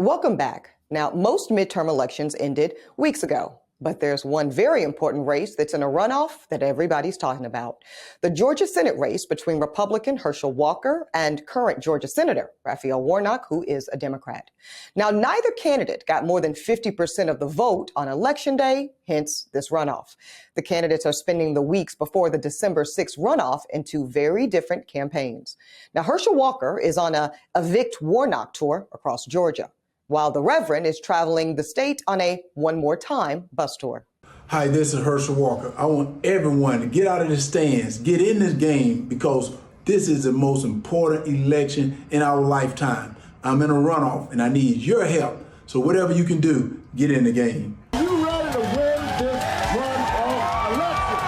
Welcome back. Now, most midterm elections ended weeks ago, but there's one very important race that's in a runoff that everybody's talking about. The Georgia Senate race between Republican Herschel Walker and current Georgia Senator Raphael Warnock, who is a Democrat. Now, neither candidate got more than 50% of the vote on Election Day, hence this runoff. The candidates are spending the weeks before the December 6th runoff in two very different campaigns. Now, Herschel Walker is on a Evict Warnock tour across Georgia, while the Reverend is traveling the state on a One More Time bus tour. Hi, this is Herschel Walker. I want everyone to get out of the stands, get in this game, because this is the most important election in our lifetime. I'm in a runoff and I need your help. So whatever you can do, get in the game. Are you ready to win this runoff election?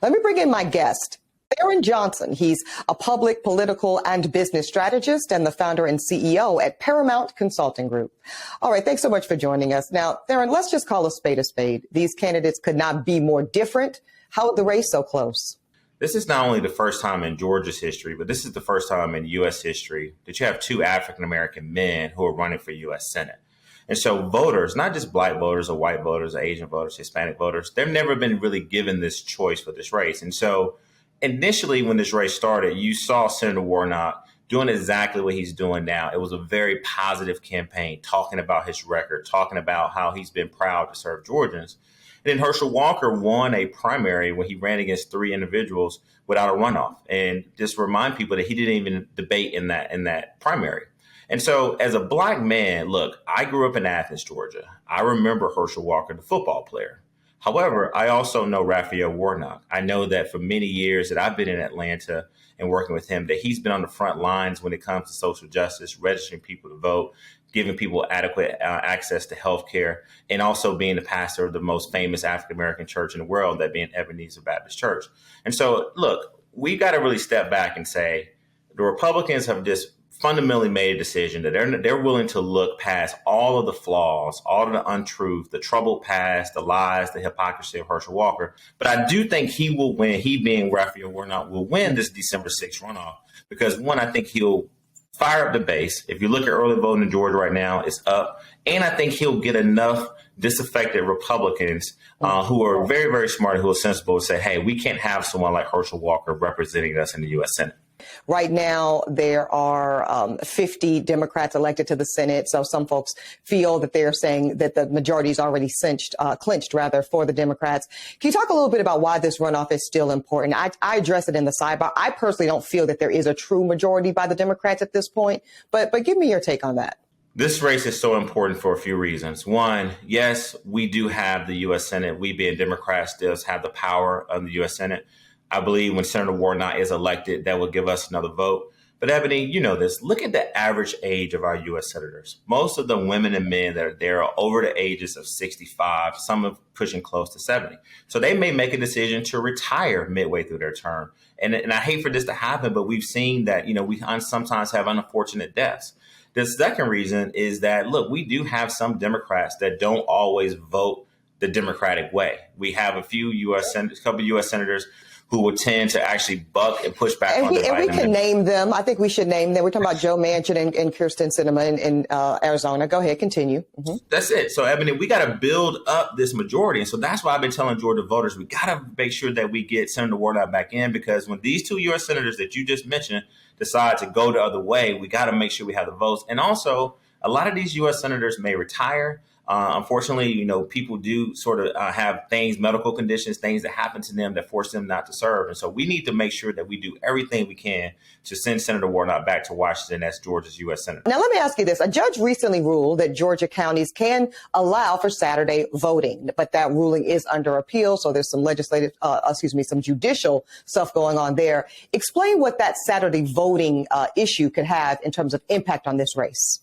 Let me bring in my guest, Tharon Johnson. He's a public, political, and business strategist and the founder and CEO at Paramount Consulting Group. All right, thanks so much for joining us. Now, Tharon, let's just call a spade a spade. These candidates could not be more different. How is the race so close? This is not only the first time in Georgia's history, but this is the first time in U.S. history that you have two African-American men who are running for U.S. Senate. And so voters, not just black voters or white voters or Asian voters, Hispanic voters, they've never been really given this choice for this race. And so initially, when this race started, you saw Senator Warnock doing exactly what he's doing now. It was a very positive campaign, talking about his record, talking about how he's been proud to serve Georgians. And then Herschel Walker won a primary when he ran against three individuals without a runoff. And just remind people that he didn't even debate in that primary. And so as a black man, look, I grew up in Athens, Georgia. I remember Herschel Walker, the football player. However, I also know Raphael Warnock. I know that for many years that I've been in Atlanta and working with him, that he's been on the front lines when it comes to social justice, registering people to vote, giving people adequate access to health care, and also being the pastor of the most famous African-American church in the world, that being Eboni K Baptist Church. And so, look, we got to really step back and say the Republicans have just fundamentally made a decision that they're willing to look past all of the flaws, all of the untruth, the troubled past, the lies, the hypocrisy of Herschel Walker. But I do think he will win. He, being Raphael Warnock, will win this December 6th runoff because, one, I think he'll fire up the base. If you look at early voting in Georgia right now, it's up. And I think he'll get enough disaffected Republicans who are very, very smart, who are sensible, to say, hey, we can't have someone like Herschel Walker representing us in the U.S. Senate. Right now, there are 50 Democrats elected to the Senate. So some folks feel that they're saying that the majority is already clinched for the Democrats. Can you talk a little bit about why this runoff is still important? I address it in the sidebar. I personally don't feel that there is a true majority by the Democrats at this point, but give me your take on that. This race is so important for a few reasons. One, yes, we do have the U.S. Senate. We, being Democrats, still have the power of the U.S. Senate. I believe when Senator Warnock is elected, that will give us another vote. But Eboni, you know this. Look at the average age of our U.S. senators. Most of the women and men that are there are over the ages of 65, some are pushing close to 70. So they may make a decision to retire midway through their term. And I hate for this to happen, but we've seen that, we sometimes have unfortunate deaths. The second reason is that, look, we do have some Democrats that don't always vote the Democratic way. We have a few couple U.S. senators who would tend to actually buck and push back on the Biden. And we can name them. I think we should name them. We're talking about Joe Manchin and Kyrsten Sinema in Arizona. Go ahead, continue. Mm-hmm. That's it. So, Eboni, we got to build up this majority. And so that's why I've been telling Georgia voters, we got to make sure that we get Senator Warnock back in, because when these two U.S. senators that you just mentioned decide to go the other way, we got to make sure we have the votes. And also, a lot of these U.S. senators may retire. Unfortunately, people do sort of have medical conditions, things that happen to them that force them not to serve. And so we need to make sure that we do everything we can to send Senator Warnock back to Washington as Georgia's U.S. Senator. Now, let me ask you this. A judge recently ruled that Georgia counties can allow for Saturday voting, but that ruling is under appeal. So there's some some judicial stuff going on there. Explain what that Saturday voting issue could have in terms of impact on this race.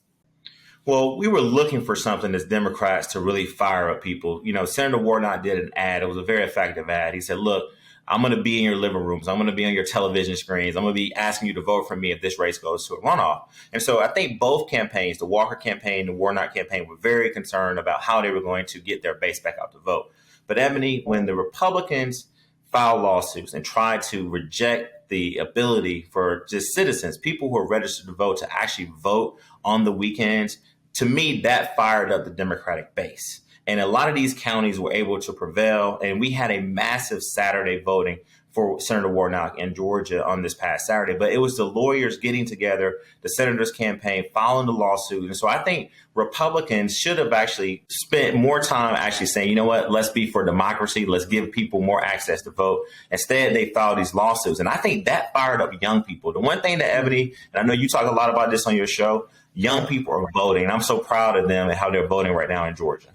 Well, we were looking for something as Democrats to really fire up people. Senator Warnock did an ad. It was a very effective ad. He said, look, I'm going to be in your living rooms. I'm going to be on your television screens. I'm going to be asking you to vote for me if this race goes to a runoff. And so I think both campaigns, the Walker campaign, the Warnock campaign, were very concerned about how they were going to get their base back out to vote. But Eboni, when the Republicans filed lawsuits and tried to reject the ability for just citizens, people who are registered to vote, to actually vote on the weekends, to me, that fired up the Democratic base. And a lot of these counties were able to prevail. And we had a massive Saturday voting for Senator Warnock in Georgia on this past Saturday. But it was the lawyers getting together, the senator's campaign, following the lawsuit. And so I think Republicans should have actually spent more time actually saying, you know what, let's be for democracy. Let's give people more access to vote. Instead, they filed these lawsuits. And I think that fired up young people. The one thing that Eboni, and I know you talk a lot about this on your show, young people are voting. And I'm so proud of them and how they're voting right now in Georgia.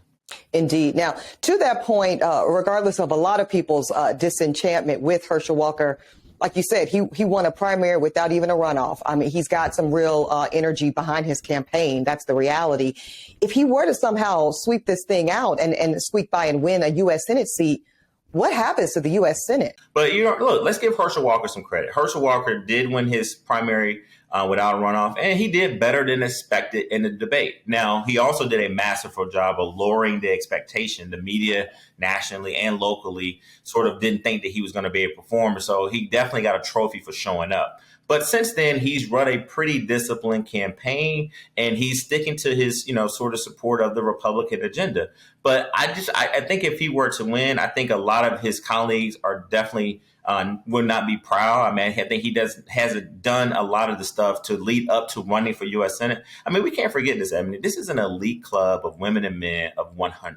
Indeed. Now, to that point, regardless of a lot of people's disenchantment with Herschel Walker, like you said, he won a primary without even a runoff. I mean, he's got some real energy behind his campaign. That's the reality. If he were to somehow sweep this thing out and squeak by and win a U.S. Senate seat, what happens to the U.S. Senate? But, look, let's give Herschel Walker some credit. Herschel Walker did win his primary without a runoff, and he did better than expected in the debate. Now, he also did a masterful job of lowering the expectation. The media nationally and locally sort of didn't think that he was going to be a performer, so he definitely got a trophy for showing up. But since then, he's run a pretty disciplined campaign, and he's sticking to his, sort of support of the Republican agenda. But I think if he were to win, I think a lot of his colleagues are definitely would not be proud. I mean, I think he hasn't done a lot of the stuff to lead up to running for U.S. Senate. I mean, we can't forget this. I mean, this is an elite club of women and men of 100.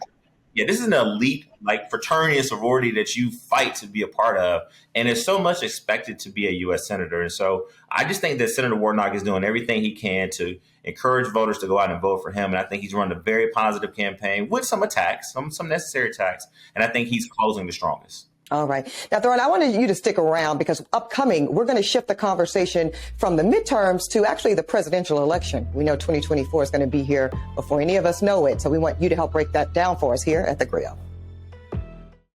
Yeah, this is an elite fraternity and sorority that you fight to be a part of. And it's so much expected to be a U.S. Senator. And so I just think that Senator Warnock is doing everything he can to encourage voters to go out and vote for him. And I think he's run a very positive campaign with some attacks, some necessary attacks. And I think he's closing the strongest. All right. Now, Tharon, I wanted you to stick around because upcoming, we're going to shift the conversation from the midterms to actually the presidential election. We know 2024 is going to be here before any of us know it. So we want you to help break that down for us here at theGrio.